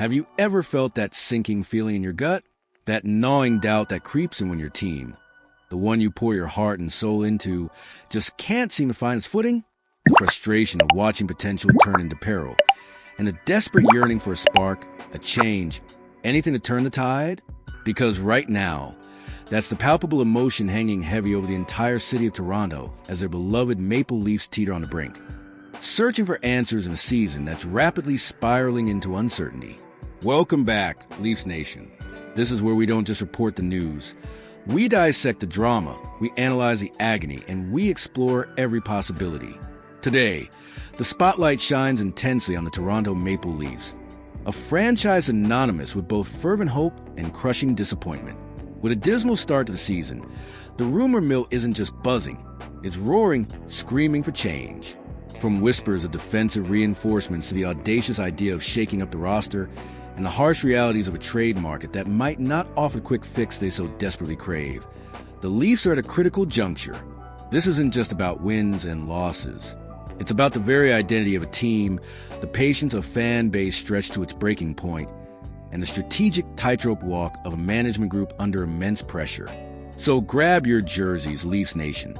Have you ever felt that sinking feeling in your gut? That gnawing doubt that creeps in when your team, the one you pour your heart and soul into, just can't seem to find its footing? The frustration of watching potential turn into peril, and a desperate yearning for a spark, a change, anything to turn the tide? Because right now, that's the palpable emotion hanging heavy over the entire city of Toronto as their beloved Maple Leafs teeter on the brink, searching for answers in a season that's rapidly spiraling into uncertainty. Welcome back, Leafs Nation. This is where we don't just report the news. We dissect the drama, we analyze the agony, and we explore every possibility. Today, the spotlight shines intensely on the Toronto Maple Leafs, a franchise synonymous with both fervent hope and crushing disappointment. With a dismal start to the season, the rumor mill isn't just buzzing, it's roaring, screaming for change. From whispers of defensive reinforcements to the audacious idea of shaking up the roster, and the harsh realities of a trade market that might not offer the quick fix they so desperately crave, the Leafs are at a critical juncture. This isn't just about wins and losses. It's about the very identity of a team, the patience of a fan base stretched to its breaking point, and the strategic tightrope walk of a management group under immense pressure. So grab your jerseys, Leafs Nation,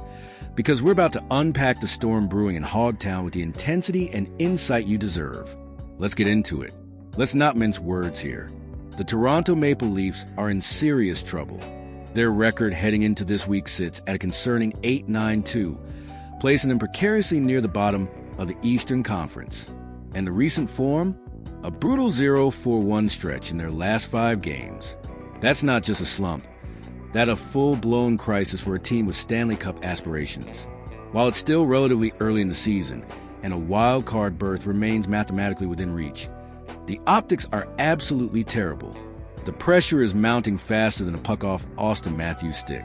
because we're about to unpack the storm brewing in Hogtown with the intensity and insight you deserve. Let's get into it. Let's not mince words here. The Toronto Maple Leafs are in serious trouble. Their record heading into this week sits at a concerning 8-9-2, placing them precariously near the bottom of the Eastern Conference. And the recent form? A brutal 0-4-1 stretch in their last 5 games. That's not just a slump. That's a full-blown crisis for a team with Stanley Cup aspirations. While it's still relatively early in the season, and a wild card berth remains mathematically within reach, the optics are absolutely terrible. The pressure is mounting faster than a puck off Austin Matthews' stick.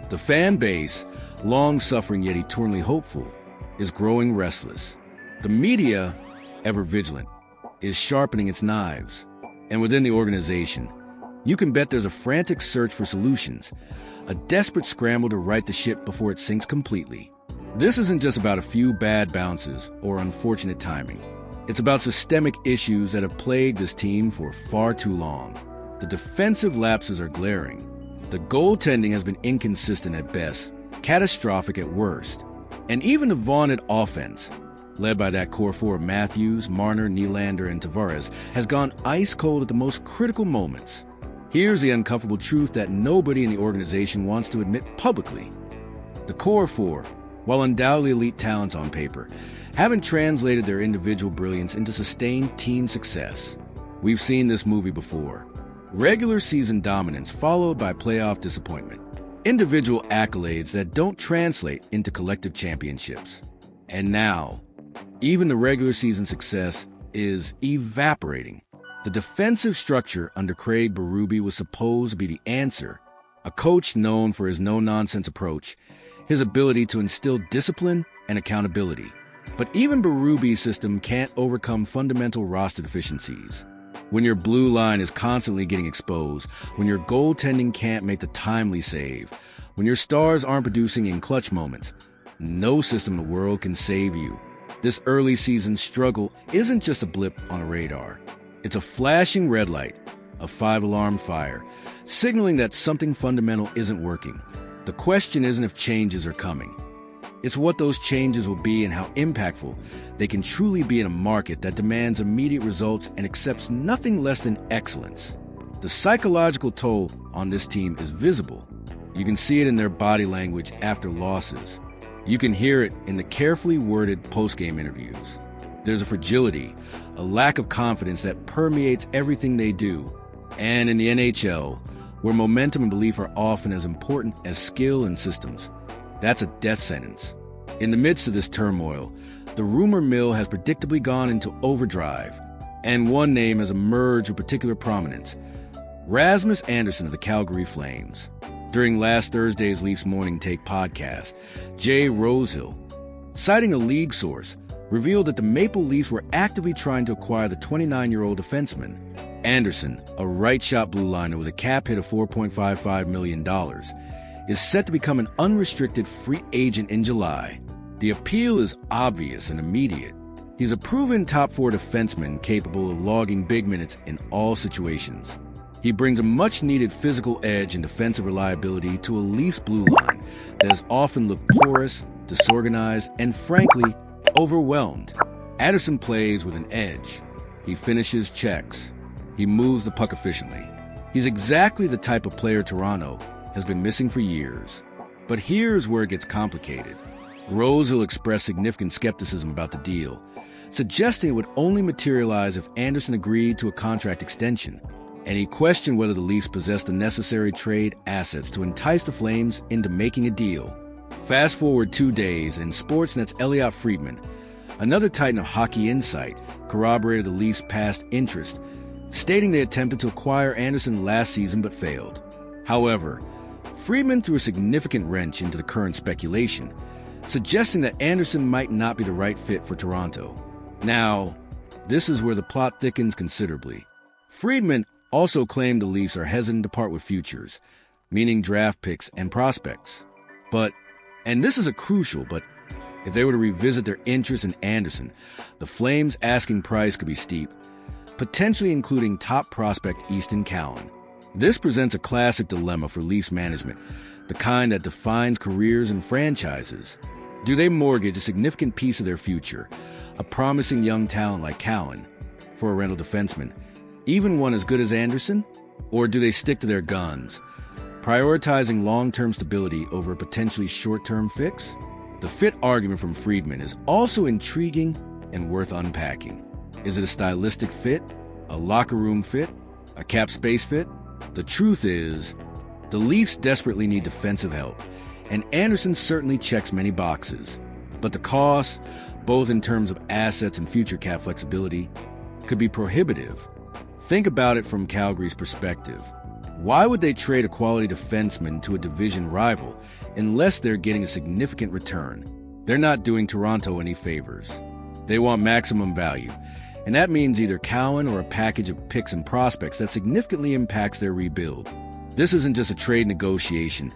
The fan base, long-suffering yet eternally hopeful, is growing restless. The media, ever vigilant, is sharpening its knives. And within the organization, you can bet there's a frantic search for solutions, a desperate scramble to right the ship before it sinks completely. This isn't just about a few bad bounces or unfortunate timing. It's about systemic issues that have plagued this team for far too long. The defensive lapses are glaring. The goaltending has been inconsistent at best, catastrophic at worst. And even the vaunted offense, led by that core four of Matthews, Marner, Nylander, and Tavares, has gone ice cold at the most critical moments. Here's the uncomfortable truth that nobody in the organization wants to admit publicly. The core four, while undoubtedly elite talents on paper, haven't translated their individual brilliance into sustained team success. We've seen this movie before. Regular season dominance followed by playoff disappointment. Individual accolades that don't translate into collective championships. And now, even the regular season success is evaporating. The defensive structure under Craig Berube was supposed to be the answer. A coach known for his no-nonsense approach, his ability to instill discipline and accountability. But even Berube's system can't overcome fundamental roster deficiencies. When your blue line is constantly getting exposed, when your goaltending can't make the timely save, when your stars aren't producing in clutch moments, no system in the world can save you. This early season struggle isn't just a blip on a radar. It's a flashing red light, a 5-alarm fire, signaling that something fundamental isn't working. The question isn't if changes are coming. It's what those changes will be and how impactful they can truly be in a market that demands immediate results and accepts nothing less than excellence. The psychological toll on this team is visible. You can see it in their body language after losses. You can hear it in the carefully worded post-game interviews. There's a fragility, a lack of confidence that permeates everything they do. And in the NHL, where momentum and belief are often as important as skill and systems, that's a death sentence. In the midst of this turmoil, the rumor mill has predictably gone into overdrive, and one name has emerged with particular prominence: Rasmus Andersson of the Calgary Flames. During last Thursday's Leafs Morning Take podcast, Jay Rosehill, citing a league source, revealed that the Maple Leafs were actively trying to acquire the 29-year-old defenseman. Andersson, a right-shot blue liner with a cap hit of $4.55 million, is set to become an unrestricted free agent in July. The appeal is obvious and immediate. He's a proven top-four defenseman capable of logging big minutes in all situations. He brings a much-needed physical edge and defensive reliability to a Leafs blue line that has often looked porous, disorganized, and frankly, overwhelmed. Andersson plays with an edge. He finishes checks. He moves the puck efficiently. He's exactly the type of player Toronto has been missing for years. But here's where it gets complicated. Rosal expressed significant skepticism about the deal, suggesting it would only materialize if Andersson agreed to a contract extension, and he questioned whether the Leafs possessed the necessary trade assets to entice the Flames into making a deal. Fast forward 2 days, and Sportsnet's Elliot Friedman, another titan of hockey insight, corroborated the Leafs' past interest, stating they attempted to acquire Andersson last season but failed. However, Friedman threw a significant wrench into the current speculation, suggesting that Andersson might not be the right fit for Toronto. Now, this is where the plot thickens considerably. Friedman also claimed the Leafs are hesitant to part with futures, meaning draft picks and prospects. But, and this is crucial, if they were to revisit their interest in Andersson, the Flames' asking price could be steep, potentially including top prospect Easton Cowan. This presents a classic dilemma for Leafs management, the kind that defines careers and franchises. Do they mortgage a significant piece of their future, a promising young talent like Cowan, for a rental defenseman, even one as good as Andersson? Or do they stick to their guns, prioritizing long-term stability over a potentially short-term fix? The fit argument from Friedman is also intriguing and worth unpacking. Is it a stylistic fit, a locker room fit, a cap space fit? The truth is, the Leafs desperately need defensive help, and Andersson certainly checks many boxes. But the cost, both in terms of assets and future cap flexibility, could be prohibitive. Think about it from Calgary's perspective. Why would they trade a quality defenseman to a division rival unless they're getting a significant return? They're not doing Toronto any favors. They want maximum value, and that means either Cowan or a package of picks and prospects that significantly impacts their rebuild. This isn't just a trade negotiation.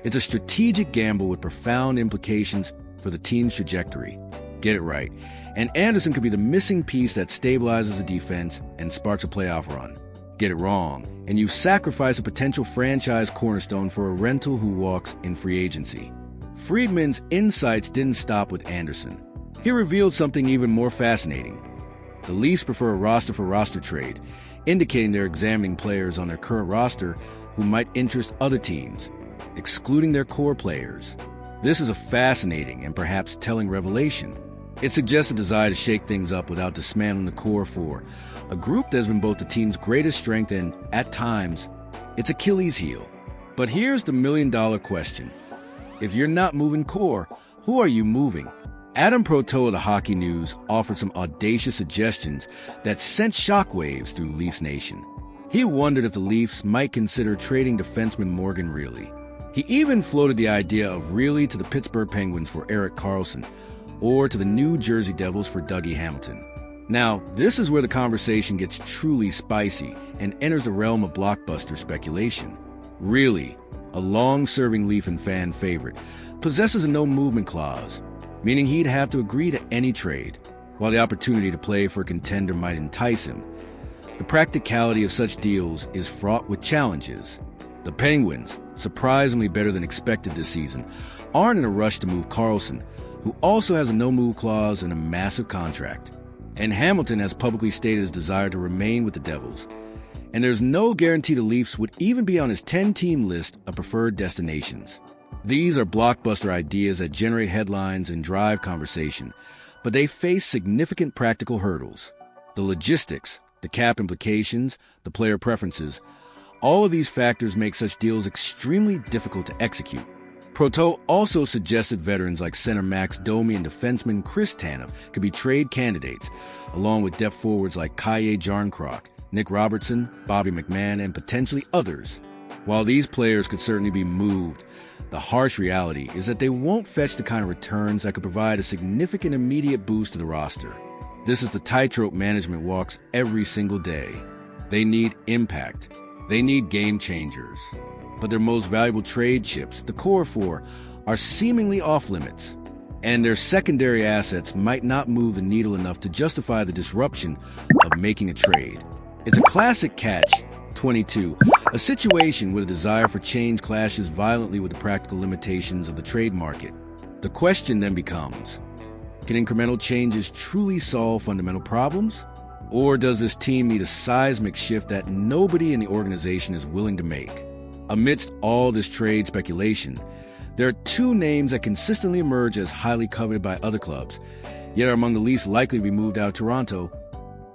It's a strategic gamble with profound implications for the team's trajectory. Get it right, and Andersson could be the missing piece that stabilizes the defense and sparks a playoff run. Get it wrong, and you sacrifice a potential franchise cornerstone for a rental who walks in free agency. Friedman's insights didn't stop with Andersson. He revealed something even more fascinating. The Leafs prefer a roster-for-roster trade, indicating they're examining players on their current roster who might interest other teams, excluding their core players. This is a fascinating and perhaps telling revelation. It suggests a desire to shake things up without dismantling the core for a group that has been both the team's greatest strength and, at times, its Achilles heel. But here's the million-dollar question. If you're not moving core, who are you moving? Adam Proto of the Hockey News offered some audacious suggestions that sent shockwaves through Leafs Nation. He wondered if the Leafs might consider trading defenseman Morgan Rielly. He even floated the idea of Rielly to the Pittsburgh Penguins for Erik Karlsson, or to the New Jersey Devils for Dougie Hamilton. Now, this is where the conversation gets truly spicy and enters the realm of blockbuster speculation. Rielly, a long-serving Leaf and fan favorite, possesses a no-movement clause, meaning he'd have to agree to any trade. While the opportunity to play for a contender might entice him, the practicality of such deals is fraught with challenges. The Penguins, surprisingly better than expected this season, aren't in a rush to move Karlsson, who also has a no-move clause and a massive contract. And Hamilton has publicly stated his desire to remain with the Devils, and there's no guarantee the Leafs would even be on his 10-team list of preferred destinations. These are blockbuster ideas that generate headlines and drive conversation, but they face significant practical hurdles. The logistics, the cap implications, the player preferences, all of these factors make such deals extremely difficult to execute. Proto also suggested veterans like center Max Domi and defenseman Chris Tanev could be trade candidates, along with depth forwards like Kaye Jarnkrok, Nick Robertson, Bobby McMahon, and potentially others. While these players could certainly be moved, the harsh reality is that they won't fetch the kind of returns that could provide a significant immediate boost to the roster. This is the tightrope management walks every single day. They need impact. They need game changers. But their most valuable trade chips, the core four, are seemingly off limits. and their secondary assets might not move the needle enough to justify the disruption of making a trade. It's a classic catch-22, a situation where the desire for change clashes violently with the practical limitations of the trade market. The question then becomes, can incremental changes truly solve fundamental problems? Or does this team need a seismic shift that nobody in the organization is willing to make? Amidst all this trade speculation, there are two names that consistently emerge as highly coveted by other clubs, yet are among the least likely to be moved out of Toronto: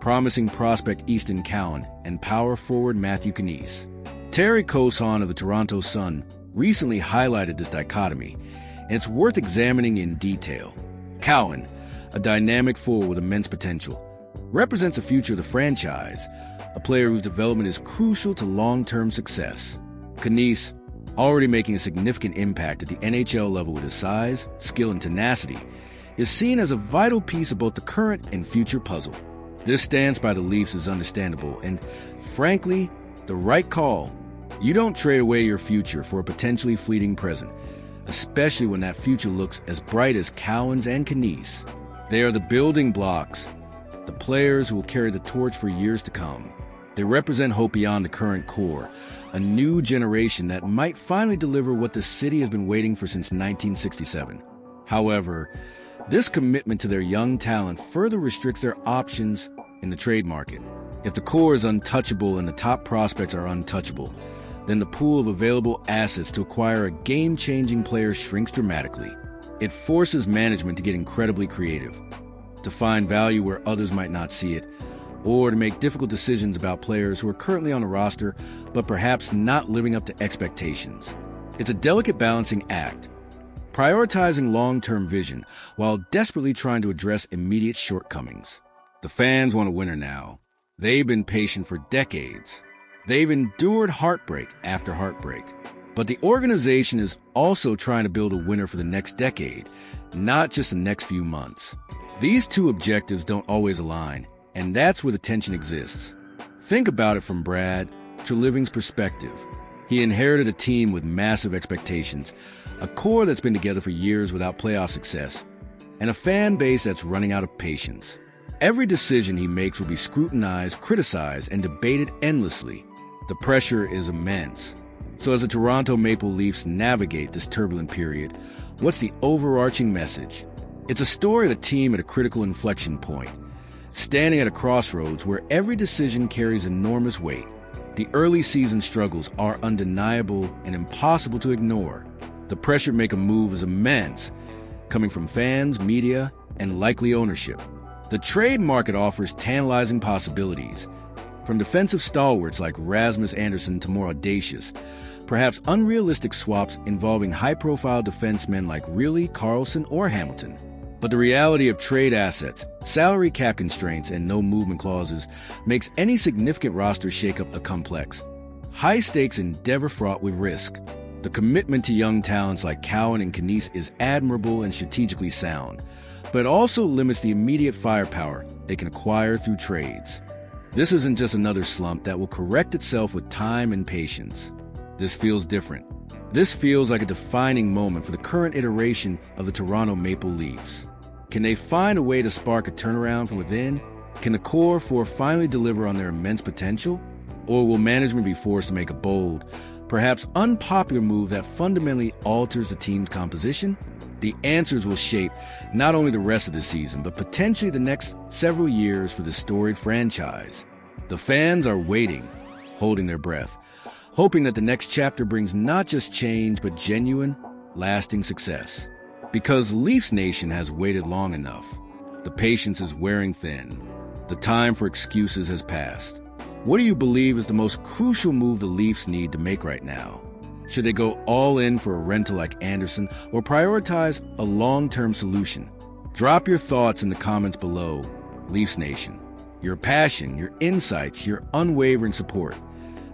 promising prospect Easton Cowan and power forward Matthew Knies. Terry Coson of the Toronto Sun recently highlighted this dichotomy, and it's worth examining in detail. Cowan, a dynamic forward with immense potential, represents the future of the franchise, a player whose development is crucial to long-term success. Knies, already making a significant impact at the NHL level with his size, skill, and tenacity, is seen as a vital piece of both the current and future puzzle. This stance by the Leafs is understandable and, frankly, the right call. You don't trade away your future for a potentially fleeting present, especially when that future looks as bright as Cowan's and Knies. They are the building blocks, the players who will carry the torch for years to come. They represent hope beyond the current core, a new generation that might finally deliver what the city has been waiting for since 1967. However, this commitment to their young talent further restricts their options in the trade market. If the core is untouchable and the top prospects are untouchable, then the pool of available assets to acquire a game-changing player shrinks dramatically. It forces management to get incredibly creative, to find value where others might not see it, or to make difficult decisions about players who are currently on the roster but perhaps not living up to expectations. It's a delicate balancing act, prioritizing long-term vision while desperately trying to address immediate shortcomings. The fans want a winner now. They've been patient for decades. They've endured heartbreak after heartbreak. But the organization is also trying to build a winner for the next decade, not just the next few months. These two objectives don't always align, and that's where the tension exists. Think about it from Brad Treliving's perspective. He inherited a team with massive expectations, a core that's been together for years without playoff success, and a fan base that's running out of patience. Every decision he makes will be scrutinized, criticized, and debated endlessly. The pressure is immense. So as the Toronto Maple Leafs navigate this turbulent period, what's the overarching message? It's a story of a team at a critical inflection point, standing at a crossroads where every decision carries enormous weight. The early season struggles are undeniable and impossible to ignore. The pressure to make a move is immense, coming from fans, media, and likely ownership. The trade market offers tantalizing possibilities, from defensive stalwarts like Rasmus Andersson to more audacious, perhaps unrealistic swaps involving high-profile defensemen like Rielly, Carlson, or Hamilton. But the reality of trade assets, salary cap constraints, and no movement clauses makes any significant roster shakeup a complex, high-stakes endeavor fraught with risk. The commitment to young talents like Cowan and Knies is admirable and strategically sound, but it also limits the immediate firepower they can acquire through trades. This isn't just another slump that will correct itself with time and patience. This feels different. This feels like a defining moment for the current iteration of the Toronto Maple Leafs. Can they find a way to spark a turnaround from within? Can the core four finally deliver on their immense potential? Or will management be forced to make a bold, perhaps unpopular move that fundamentally alters the team's composition? The answers will shape not only the rest of the season, but potentially the next several years for the storied franchise. The fans are waiting, holding their breath, hoping that the next chapter brings not just change, but genuine, lasting success. Because Leafs Nation has waited long enough. The patience is wearing thin. The time for excuses has passed. What do you believe is the most crucial move the Leafs need to make right now? Should they go all in for a rental like Andersson or prioritize a long-term solution? Drop your thoughts in the comments below, Leafs Nation. Your passion, your insights, your unwavering support.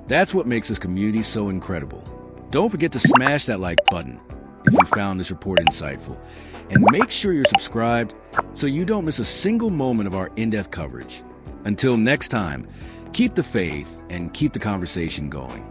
That's what makes this community so incredible. Don't forget to smash that like button if you found this report insightful. And make sure you're subscribed so you don't miss a single moment of our in-depth coverage. Until next time, keep the faith and keep the conversation going.